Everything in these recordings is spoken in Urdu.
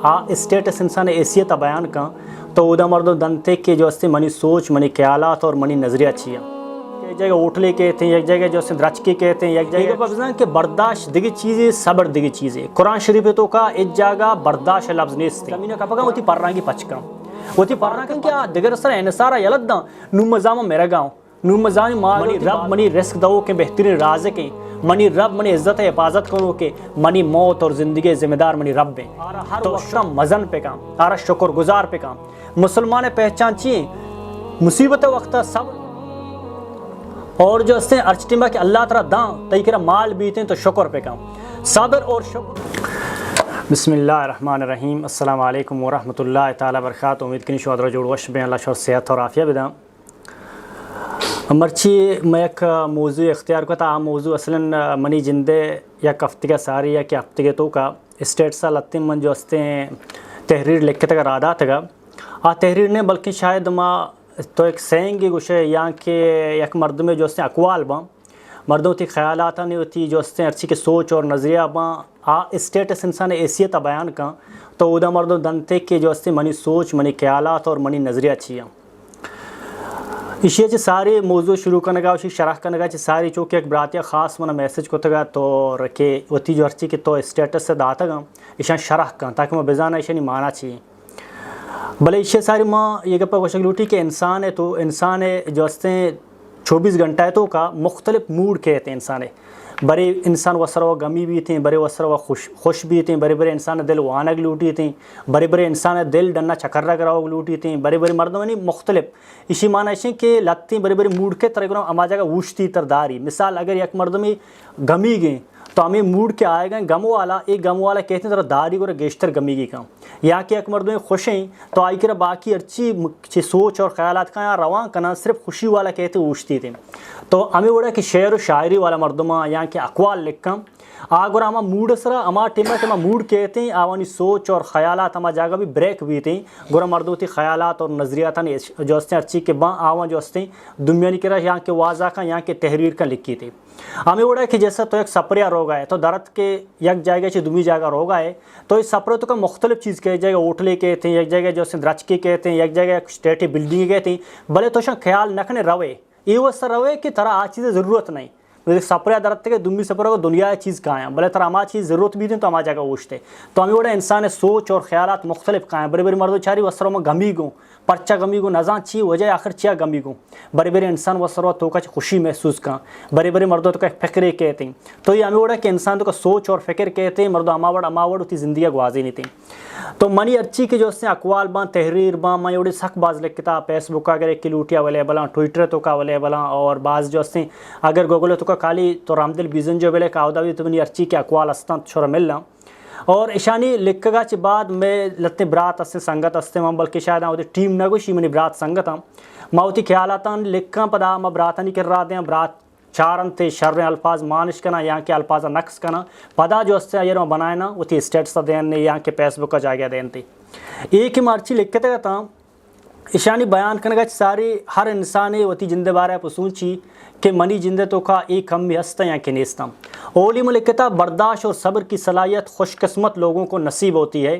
اسٹیٹس انسان ایسیت بیان کا تو ادا مردو دنتے کے جو استے منی سوچ منی خیالات اور منی نظریہ چیا ایک جگہ اوٹلے کہتے ہیں، ایک جگہ جو اسے درچکی کہتے ہیں، ایک جگہ پر کہ برداشت دیگی چیزیں صبر دیگی چیزیں قرآن شریف تو کا ایک جگہ برداشت لفظ نیستی زمینہ کا پکا ہوتی پررانگی پچکا ہوتی پررانگی کیا دیگر سر انسارا یلد دا نوم مزام میرا گاؤں نوم مزامی منی رب منی رزق دو کے بہترین رازق ہیں، منی رب منی عزت حفاظت کرو کے منی موت اور زندگی ذمہ دار منی رب ہیں تو شم مزن پہ کام آرہ شکر گزار پہ کام مسلمان پہچان چیئے مصیبت وقت صبر اور جو استے ارچٹیمہ کہ اللہ تعالیٰ داں تیکرہ مال بیتے ہیں تو شکر پہ کام صبر اور شکر۔ بسم اللہ الرحمن الرحیم، السلام علیکم ورحمۃ اللہ تعالیٰ وبرکاتہ۔ امید کنی شو ادرہ جوڑ وش بین اللہ شور صحت اور عافیہ بداں مرچی میں ایک موضوع اختیار کو تھا موضوع اصلاً منی جندے یا ہفتگی ساری یا کہ ہفتگی تو کا اسٹیٹ سا لتی من جو استے تحریر لکھے تک رادہ تگا تحریر نے بلکہ شاید ما تو ایک سینگی گوشے یا کہ یک مرد میں جو استے اقوال باں مردوں تی خیالات نہیں ہوتی جو استے ارچی کے سوچ اور نظریہ باں اسٹیٹس انسان ایسیت بیان کا تو ادا مردوں دنتے کے جو استے منی سوچ منی خیالات اور منی نظریہ چیا اسی ساری موضوع شروع کرنے گا اسی شرح کرنے گا ساری چونکہ ایک براتیہ خاص منا میسیج کو تگا تو رکھے وتی جو ارچی کے تو اسٹیٹس سے داتا گا ایشان شرح کا تاکہ میں بزانا ایشانی مانا چاہیے بلے ایشے ساری ماں یہ گپا کوشک لوٹی کہ انسان ہے تو انسان ہے جو استے 24 گھنٹہ ہے تو کا مختلف موڈ کہتے ہیں انسان ہے بڑے انسان وسر و غمی بھی تھیں بڑے وسر و خوش بھی تھیں بڑے بڑے انسان دل وانگ لوٹی تھیں بڑے بڑے انسان دل ڈنا چکر رگ راؤ لوٹی تھیں بڑے بڑے مردمانی مختلف اسی معنی ہے کہ لگتی بڑے بڑے موڈ کے طرح کروں اما جگہ ووشتی ترداری مثال اگر یک مردمی غمی گئیں تو ہمیں موڈ کے آئے گئے غم والا ایک غم والا کہتے ہیں ذرا داری کو گیشتر غمی گی کام یا کہ ایک مردوں خوش ہیں تو آئی کر باقی ارچی سوچ اور خیالات کا رواں کنا صرف خوشی والا کہتے اوشتی تھے تو ہمیں وڑا کہ شعر و شاعری والا مردمہ یا کہ اقوال لکھاں آگر ہما موڈ سرا ہما ٹیمہ موڈ کہتے ہیں آوانی سوچ اور خیالات ہما جاگہ بھی بریک بھی تھیں گورا مردوں تی خیالات اور نظریات جو استے ارچی کے باں آوان جو استے دنیا نہیں کرا یہاں کے واضح کا یہاں کے تحریر کا لکھی تھی ہمیں وڑا کہ جیسا تو ایک سپریہ روگا ہے تو درد کے یک جائے گا دومی جگہ روگا ہے تو اس سپرے تو کا مختلف چیز کہ ایک جگہ اوٹلے کہتے ہیں ایک جگہ جو اسے درچکی کہتے ہیں ایک جگہ اسٹیٹی بلڈنگ کہتے ہیں بلے تو شاہ خیال نکھنے روے یہ وہ سر روے کہ ترا آ چیزیں ضرورت نہیں سپرے درد کے دمی سپرے کو دنیا چیز کہاں ہیں بلے ترا ہما چیز ضرورت بھی دیں تو ہما جگہ اوشتے تو ہمیں وڑا انسان سوچ اور خیالات مختلف کہاں ہیں بڑے بڑے مردوں چاری وسروں میں غمی گوں پرچہ غمی گوں نزان چی وجہ آخر چیا غمی گوں بڑے بڑے انسان وسروں تو کا خوشی محسوس کہاں بڑے بڑے مردوں تو کا فکرے کہتے ہیں تو یہ ہمیں وڑا کہ انسان تو کا سوچ اور فکر کہتے ہیں مردوں اماوڑ ہوتی زندگی گوازی نہیں تھی تو منی ارچی کے جو اس نے اقوال باں تحریر باں میں وڑی سخت باز لکھ کتاب فیس بک اگر ایک کلوٹی اویلیبل ہیں ٹویٹر تو کا اویلیبل ہیں اور بعض جو اس نے اگر گوگل تو کا کالی تو رامدل بیزن جو بلے کاؤدا بھی تو منی ارچی کے اقوال استان چھوڑا ملنا اور اشانی لکھگا چی بعد میں لتنے برات استے سنگت استے میں بلکہ شاید ہوتی ٹیم نہ گوشی منی برات سنگت ہم میں ہوتی خیالاتاں لکھاں پدا میں براتاں نہیں کر رہا دیں برات چارن تے شر الفاظ مانش کنا یہاں کے الفاظ نقص کنا پدا جو استے یہ بنائے نا وہ تھی اسٹیٹس دین نے یہاں کے فیس بک کا جاگہ دین تھی ایک ہی مارچی لکھتے گا تھا اشانی بیان کرنے گا ساری ہر انسان ہوتی جندے بارے پسونچی کہ منی جندے تو کا ایک ہم بھی ہستا یا کہ نیستا اولی میں لکھتا برداشت اور صبر کی صلاحیت خوش قسمت لوگوں کو نصیب ہوتی ہے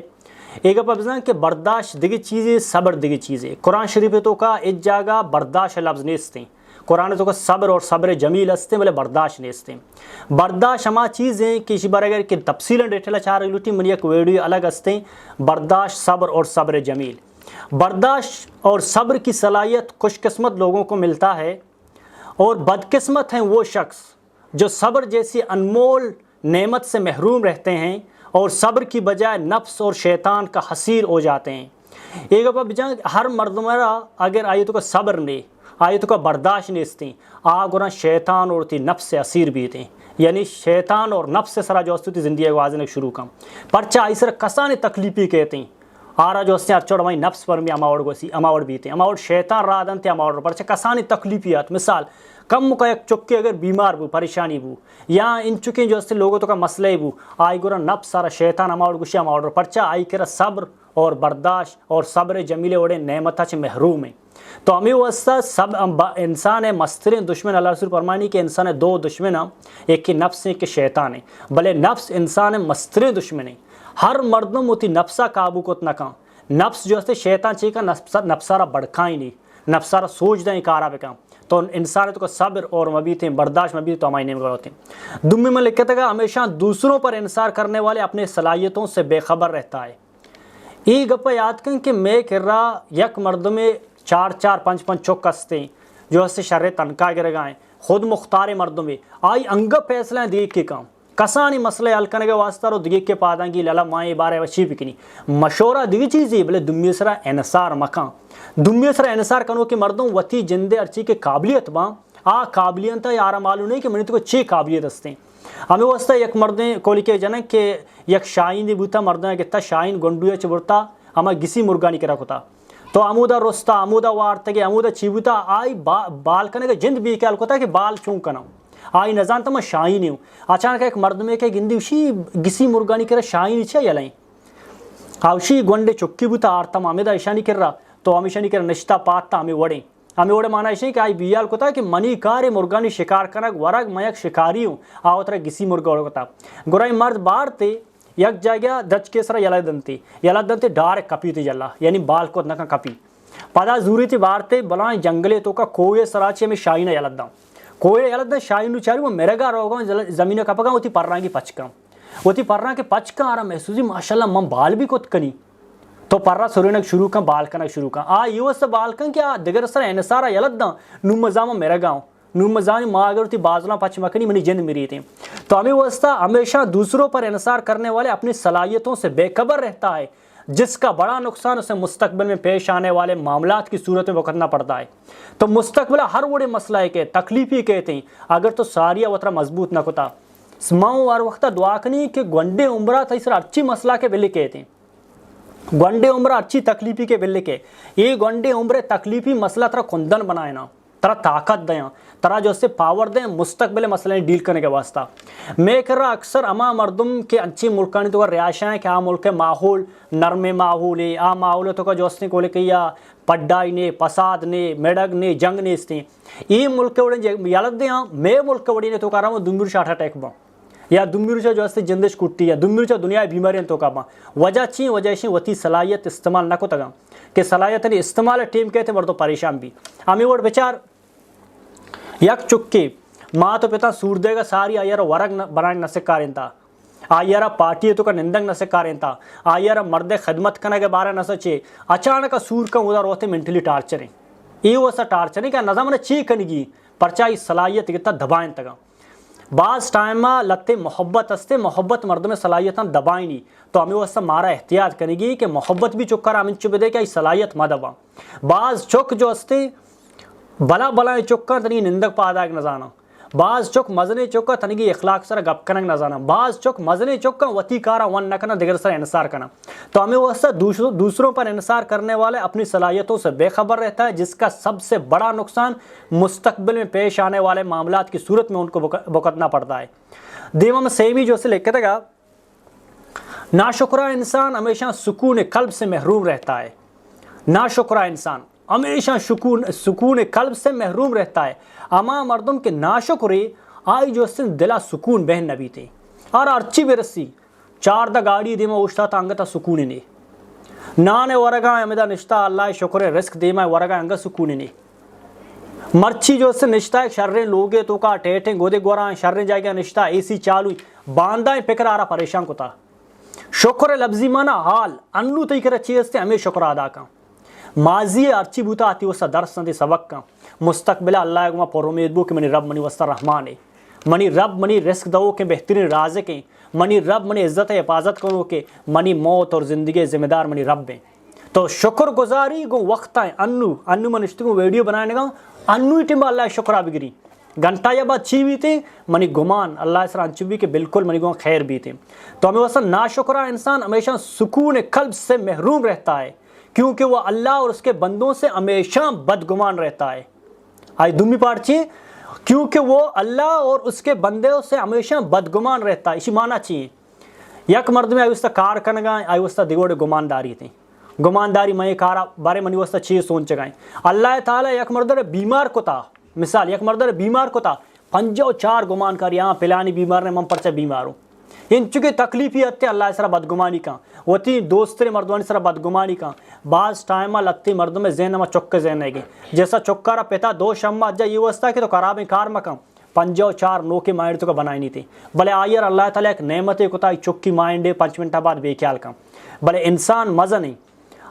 ایک اپنا کہ برداشت دیگی چیزیں صبر دیگی چیزیں قرآن شریف تو کا ایک جگہ برداشت لفظ نیستے قرآن تو کا صبر اور صبر جمیل ہستے بلے برداشت نیستے برداشت ہما چیزیں کہ اسی بار اگر کہ تفصیل ڈیٹیل چاہ رہی لوٹی منی ایک ویڈیو الگ ہستے برداشت صبر اور صبر جمیل برداشت اور صبر کی صلاحیت خوش قسمت لوگوں کو ملتا ہے اور بدقسمت ہیں وہ شخص جو صبر جیسی انمول نعمت سے محروم رہتے ہیں اور صبر کی بجائے نفس اور شیطان کا حسیر ہو جاتے ہیں ایک بجائے ہر مردمرہ اگر آیتوں کا صبر نہیں آیتوں کا برداشت نہیں استی آگرہ شیطان اور تی نفس سے اسیر بھی تھے یعنی شیطان اور نفس سے سرا جو استی زندگی آوازنے شروع کم پرچہ ایسر کسانی تکلیفی کہتے ہیں آرہ جو استے اچھوڑ ہمیں نفس پر بھی اماوڑ بھی تھے اماوڑ شیطان را دن تھے اماوڑ پرچہ کسانی تکلیفیات مثال کم کا ایک چکے اگر بیمار بو پریشانی بو یا ان چکے جو استے لوگوں تو کا مسئلہ بو آئی گورا نفس سارا شیطان اماوڑ گوشی اماوڑ پرچہ آئی کرا صبر اور برداشت اور صبر جمیلے وڑے نعمتہ چھ محروم ہیں تو ہمیں واسطہ سب انسان ہے مسترین دشمن اللہ رسول فرمانی کہ انسان ہے دو دشمن ہیں ایک کی نفس ہے ایک کی شیطان ہے بلے نفس انسان ہے مسترین دشمن ہے ہر مردم ہوتی نفسا قابو کو نہ کہاں نفس جو ہے شیطان چاہیے کا نفسارا بڑکھائیں نہیں نفسارا سوچ دیں کارا بکا تو انسان کو صبر اور مبیت ہیں برداشت مبیت تو ہمارے نیم ہوتے ہیں. دمی میں لکھتا ہے ہمیشہ دوسروں پر انحصار کرنے والے اپنے صلاحیتوں سے بے خبر رہتا ہے. یہ گپا یاد کریں کہ میں کر رہا یک مرد میں 4-4-5-5 چوک کستے جو ہے شر تنقاہ گر گائیں خود مختار مردوں میں آئی انگا فیصلہ دیکھ کے کام کسانی مسئلہ حل کرنے کے واسطہ رو دیکھ کے پادانگی لالا مائیں بارے وچی بکنی مشورہ دیگی چیزی بلے دمی سرا انحصار مکان دمی سرا انحصار کنو کہ مردوں وتی جندے ارچی کے قابلیت باں آ قابلیت ہے یارا معلوم نہیں کہ منی تو کو چھ قابلیت ہستے ہمیں واسطہ یک مردیں کولی کے جنک کہ یک شاہین دی بوتا مردیں کہ تا شاہین گنڈویا چبرتا ہمیں گسی مرگانی کرا کتا تو عمودہ رستا عمودہ وارتگے عمودہ چیبوتا آئی بال کنے کے جند بھی کیا لکتا کہ بال چون کنا آئی نظام تا میں شاہین ہوں اچانک ایک مرد میں کہ گندی اسی گسی مرگانی کرا شاہین چھے یا لائیں آوشی گونڈے چکی بوتا آرتا مامیدہ اشانی کر رہا تو ہمیشہ نہیں کر نشتہ پاتا ہمیں وڑیں ہمیں وڑے مانا اشانی کہ آئی بیال کتا کہ منی کار مرگانی شکار کنک ورگ میں یک شکاری ہوں آو ترہ گسی مرگا وڑا کتا گرائی مرد بار تے یک جاگیا دچ کے سرا یلا دنتے ڈار کپی تے جلا یعنی بال کو نکا کپی پدا زوری تے بار تے بلائیں جنگلے تو کا کوئے سراچے میں شاہین یلداں کوئے یلداں شاہین چاری وہ میرے گا روگاں زمین کپگا ہوتی پرناں کی پچکاں ہوتی پرناں کے پچکاں آرہا محسوسی ماشاءاللہ من بال بھی کت کنی تو پرہ سرینک شروع کن بال کنک شروع کن یہ واسطہ بال کن کیا دگر سر انسارا یلداں نو مزاما میرے گاؤں نو مزانی ماں اگر تی بازولا پچ مکنی منی جند میری تھی تو ہمیں واسطہ ہمیشہ دوسروں پر انحصار کرنے والے اپنی صلاحیتوں سے بے خبر رہتا ہے جس کا بڑا نقصان اسے مستقبل میں پیش آنے والے معاملات کی صورت میں بھگتنا پڑتا ہے. تو مستقبل ہر بڑے مسئلہ ہے کہ تکلیفی کہتے ہیں اگر تو ساریا وطرہ مضبوط نہ کتا سماؤں اور وقتہ دعا کنی کہ گونڈے عمرہ تھا اس طرح اچھی مسئلہ کے بلے کہتے ہیں گونڈے عمرہ اچھی تکلیفی کے بلے کے یہ گونڈے عمرے تکلیفی مسئلہ ترہ کندن بنائے نا ترہ طاقت دیں ترہ جو سے پاور دیں مستقبل مسئلہ ڈیل کرنے کے واسطہ. میں کر رہا اکثر اما مردم کے اچھی ملکانی تو کا ریاشہ ہیں کہ آ ملک ماحول نرم ماحول ہے آ ماحول تو کا جو اس نے کولے کیا پڈائی نے پساد نے میڈگ نے جنگ نے اس نے یہ ملک کے وڑے یالت دیں میں ملک کے وڑی نے تو کہا رہا ہوں دنبیر شاٹھا ٹیک باں یا دنبیر شاہ جو اس سے جندش کٹی یا دنبیر شاہ دنیا بیماریاں تو کہا باں وجہ چین وجہ شین وتی صلاحیت استعمال نہ کو تگا کہ صلاحیت نے استعمال ٹیم کہتے مردوں پریشان بھی ہمیں وڑ بیچار یک چکے ماں تو پتا سور دے گا ساری آئیارا ورگ بنائیں نہ سکاریں تا آئیارا پارٹی تو کا نندنگ نہ سکاریں تا آئیارا مرد خدمت کرنے کے بارے نہ سچے اچانک سور کا ادھر ہوتے منٹلی ٹارچریں یہ وہ سا ٹارچر نہیں کہ نظام نے چی کنگی پرچائی صلاحیت کتا دبائیں تگا بعض ٹائم لتے محبت ہستے محبت مرد میں صلاحیتاں دبائیں نہیں تو ہمیں وہ سا مارا احتیاط کرنے گی کہ محبت بھی چکر آمین چبے دے کہ یہ صلاحیت ما دبا بعض چک جو ہستے بلا بلا چکا تنگی نندک پادا ایک نظانہ بعض چک مزنے چکا تنگی اخلاق سر گپ کنگ نظانہ بعض چک مزنے چکا وتی کارا ون نکنا دیگر سر انحصار کرنا. تو ہمیں وہ دوسروں پر انحصار کرنے والے اپنی صلاحیتوں سے بے خبر رہتا ہے جس کا سب سے بڑا نقصان مستقبل میں پیش آنے والے معاملات کی صورت میں ان کو بھگتنا پڑتا ہے. دیمہ میں سیمی جو سے لکھتے گا ناشکرہ انسان ہمیشہ سکون قلب سے محروم رہتا ہے. ناشکرہ انسان ہمیشہ سکون قلب سے محروم رہتا ہے. اما مردم کے ناشکری آئی جو سے دلا سکون بہن نبی تھے اور ارچی برسی چار دا گاڑی دیما اوشتا تا انگتا سکون نے نانے ورگا امیدہ نشتا اللہ شکر رزق دیما ورگا انگا سکون نے مرچی جو سے نشتا ہے شرریں لوگے تو کا ٹیٹیں گودے گورائیں شرریں جائے گا نشتا ایسی چالوئی باندائیں پکر آرہ پریشان کو تا شکر لفظی مانا حال انو تی کر اچھی ہستے ہمیں شکر ادا کا ماضی ارچی بوتا آتی وسا درس نتی سبق کا مستقبل اللہ اگما پر امید بو کہ منی رب منی وسط رحمان ہے منی رب منی رزق دو کہ بہترین رازق ہیں منی رب منی عزت حفاظت کرو کہ منی موت اور زندگی ذمہ دار منی رب ہیں. تو شکر گزاری گو وقت آئیں انو منشتی کو ویڈیو بنانے گا انو ہی ٹیمبا اللہ شکرہ بگری گھنٹہ یا بعد چھی بھی تھے منی گمان اللہ اس رانچو بھی کہ بالکل منی گمان خیر بھی تھے. تو ہمیں وسط ناشکرہ انسان ہمیشہ سکون قلب سے محروم رہتا ہے کیونکہ وہ اللہ اور اس کے بندوں سے ہمیشہ بدگمان رہتا ہے. آئی دومی پارٹ چاہیے کیونکہ وہ اللہ اور اس کے بندوں سے ہمیشہ بدگمان رہتا ہے. اسی معنی چاہیے یک مرد میں آئی وسطہ کار کنگا آئی وسطہ دیگوڑے گمانداری تھیں گمانداری میں کارا بارے منی وسطہ چیز سون چگائیں. اللہ تعالیٰ یک مرد بیمار کو تھا مثال یک مرد بیمار کو تھا 5 4 گمان کر یہاں پلانی بیمار نے من پرچہ بیمار ہوں ان چونکہ تکلیفی ہتے اللہ سر بدگمانی کا وتی دوستر مردوانی سر بدگمانی کا بعض ٹائم لتی مردم ذہن میں چک ذہن گی جیسا چکارا پتا دو شمع اجا یہ وستا کہ تو خراب کار مکم پنجو چار نو کے مائنڈ تو کا بنائی نہیں تھی بھلے آئر اللہ تعالیٰ ایک نعمت کوتا چکی مائنڈ 5 منٹ بعد بے خیال کا بھلے انسان مزہ نہیں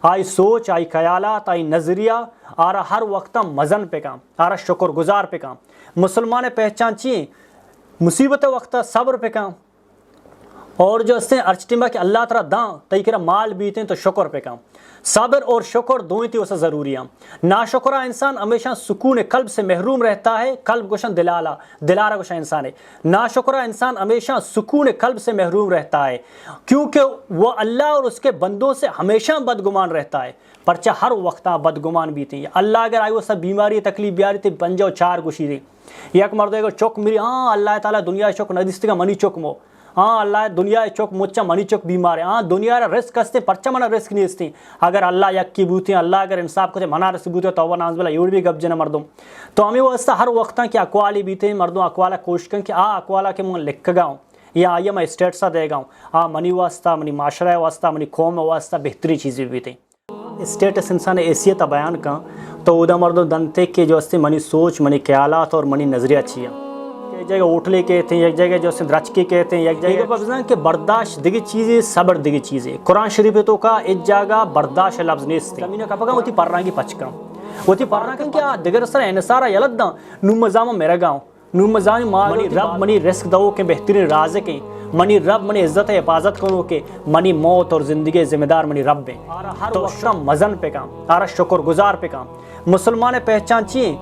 آئی سوچ آئی خیالات آئی نظریہ آرہ ہر وقت مزن پہ کام آرہ شکر گزار پہ کام مسلمان پہچان چاہیے مصیبت وقت صبر پہ کام اور جو اس نے ارچٹیمہ کہ اللہ تعالیٰ داں تئی کرا مال بیتے ہیں تو شکر پہ کام صبر اور شکر دونوں تھی اسے ضروری ہیں ناشکرہ انسان ہمیشہ سکون قلب سے محروم رہتا ہے قلب گوشن دلارہ گوشن انسان ہے ناشکرہ انسان ہمیشہ سکون قلب سے محروم رہتا ہے کیونکہ وہ اللہ اور اس کے بندوں سے ہمیشہ بدگمان رہتا ہے پرچہ ہر وقت بدگمان بیتے ہیں اللہ اگر آئی وہ سب بیماری تکلیف بیاری تھی بن جاؤ چار گوشی دے یک مرد اگر چوک میری ہاں اللہ تعالیٰ دنیا چوک ندیستی کا منی چوک مو ہاں اللہ دنیا چوک مچا منی چوک بیمار ہے ہاں دنیا رزق ہستے پرچہ منا رزق نہیں ہستے اگر اللہ یک کی بوتی ہیں اللہ اگر انصاف کو منا رزق بوتی ہے توبہ ناز بلا یوڑ بھی گب جنا مردم تو ہمیں وہ ہستا ہر وقت کہ اقوالی بیتے ہیں مردوں اقوالا کوشش کریں کہ اقوالا کے من لکھ گاؤں یا آئیے میں اسٹیٹ سا دے گاؤں منی واسطہ منی معاشرہ واسطہ منی قوم واسطہ بہتری چیزیں بیتے ہیں اسٹیٹس انسان ایسیت بیان کا تو ادا مردوں دنتے کے جو ہستے منی سوچ منی خیالات اور منی نظریہ چیئے ایک جگہ اوٹلے کہتے ہیں ایک جگہ جو درچ کے کہتے ہیں ایک جگہ پر کہ برداشت دیگی چیزیں صبر دیگی چیزیں قرآن شریف تو کا ایک جگہ برداشت لفظ نیستی زمینہ کا پکا ہوتی پرناگی پچکا ہوتی پرناگی کیا دیگر سر انسارا یلد دا نوم مزام میرا گاؤں نوم مزامی منی رب منی رزق دو کے بہترین رازق ہیں منی رب منی عزت حفاظت کرو کے منی موت اور زندگی ذمہ دار منی رب ہے تو شم مزن پہ کام آرہ شکر گزار پہ کام مسلمان پہچان چاہیے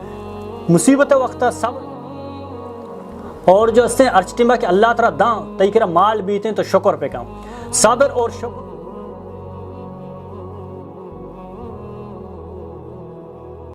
مصیبت وقت صبر اور جو اس نے ارچٹیمہ کہ اللہ تعالیٰ داں تئی کرا مال بیتے ہیں تو شکر پہ کام صبر اور شکر